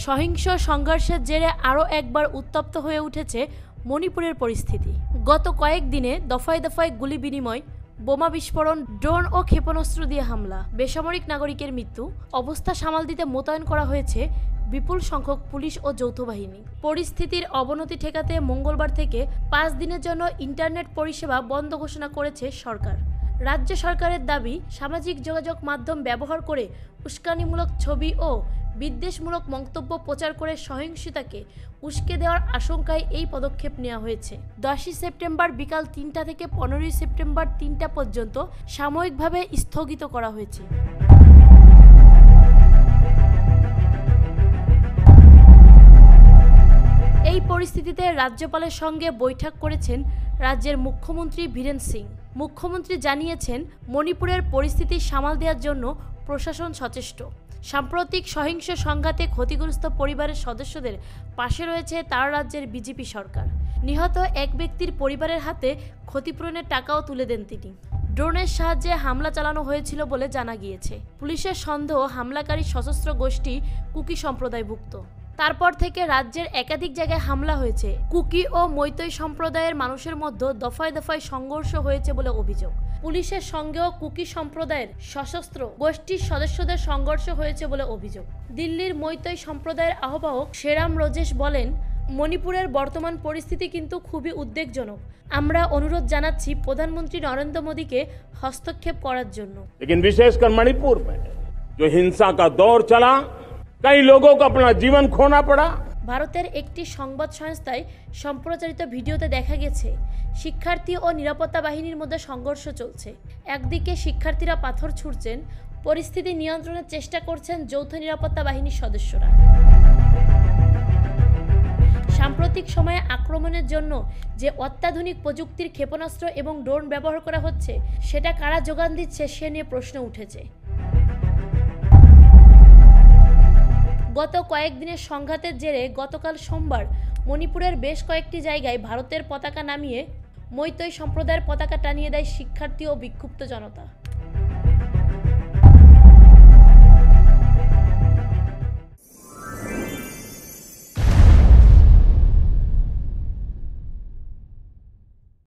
সহিংস সংঘর্ষের জেরে আরও একবার উত্তপ্ত হয়ে উঠেছে মণিপুরের পরিস্থিতি। গত কয়েকদিনে দফায় দফায় গুলি বিনিময়, বোমা বিস্ফোরণ, ড্রোন ও ক্ষেপণাস্ত্র দিয়ে হামলা, বেসামরিক নাগরিকের মৃত্যু, অবস্থা সামাল দিতে মোতায়েন করা হয়েছে বিপুল সংখ্যক পুলিশ ও যৌথ বাহিনী। পরিস্থিতির অবনতি ঠেকাতে মঙ্গলবার থেকে 5 দিনের জন্য ইন্টারনেট পরিষেবা বন্ধ ঘোষণা করেছে সরকার। রাজ্য সরকারের দাবি, সামাজিক যোগাযোগ মাধ্যম ব্যবহার করে উস্কানিমূলক ছবি ও বিদ্বেষমূলক মন্তব্য প্রচার করে সহিংসতাকে উস্কে দেওয়ার আশঙ্কায় এই পদক্ষেপ নেওয়া হয়েছে। 10 সেপ্টেম্বর বিকাল 3টা থেকে 15 সেপ্টেম্বর 3টা পর্যন্ত সাময়িকভাবে স্থগিত করা হয়েছে। এই পরিস্থিতিতে রাজ্যপালের সঙ্গে বৈঠক করেছেন রাজ্যের মুখ্যমন্ত্রী বীরেন সিং। মুখ্যমন্ত্রী জানিয়েছেন, মণিপুরের পরিস্থিতি সামাল দেওয়ার জন্য প্রশাসন সচেষ্ট। সাম্প্রতিক সহিংস সংঘাতে ক্ষতিগ্রস্ত পরিবারের সদস্যদের পাশে রয়েছে তার রাজ্যের বিজেপি সরকার। নিহত এক ব্যক্তির পরিবারের হাতে ক্ষতিপূরণের টাকাও তুলে দেন তিনি। ড্রোনের সাহায্যে হামলা চালানো হয়েছিল বলে জানা গিয়েছে। পুলিশের সন্দেহ হামলাকারী সশস্ত্র গোষ্ঠী কুকি সম্প্রদায়ভুক্ত। তারপর থেকে রাজ্যের একাধিক জায়গায় হামলা হয়েছে। কুকি ও মৈতৈ সম্প্রদায়ের মানুষের মধ্যে দফায় দফায় সংঘর্ষ হয়েছে বলে অভিযোগ। পুলিশের সঙ্গেও কুকি সম্প্রদায়ের সশস্ত্র গোষ্ঠীর সদস্যদের সংঘর্ষ হয়েছে বলে অভিযোগ। দিল্লির মৈতৈ সম্প্রদায়ের আহ্বায়ক শেরাম রোজেশ বলেন, মণিপুরের বর্তমান পরিস্থিতি কিন্তু খুবই উদ্বেগজনক। আমরা অনুরোধ জানাচ্ছি প্রধানমন্ত্রী নরেন্দ্র মোদীকে হস্তক্ষেপ করার জন্য। लेकिन विशेषकर मणिपुर में जो हिंसा का दौर चला, कई लोगों को अपना जीवन खोना पड़ा। ভারতের একটি সংবাদ সংস্থায় সম্প্রচারিত ভিডিওতে দেখা গেছে, শিক্ষার্থী ও নিরাপত্তা বাহিনীর মধ্যে সংঘর্ষ চলছে। একদিকে শিক্ষার্থীরা পাথর ছুঁড়ছেন, পরিস্থিতি নিয়ন্ত্রণের চেষ্টা করছেন যৌথ নিরাপত্তা বাহিনীর সদস্যরা। সাম্প্রতিক সময়ে আক্রমণের জন্য যে অত্যাধুনিক প্রযুক্তির ক্ষেপণাস্ত্র এবং ড্রোন ব্যবহার করা হচ্ছে, সেটা কারা যোগান দিচ্ছে সে নিয়ে প্রশ্ন উঠেছে। গত কয়েকদিনের সংঘাতের জেরে গতকাল সোমবার মণিপুরের বেশ কয়েকটি জায়গায় ভারতের পতাকা নামিয়ে মৈতৈ সম্প্রদায়ের পতাকা টানিয়ে দেয় শিক্ষার্থী ও বিক্ষুব্ধ জনতা।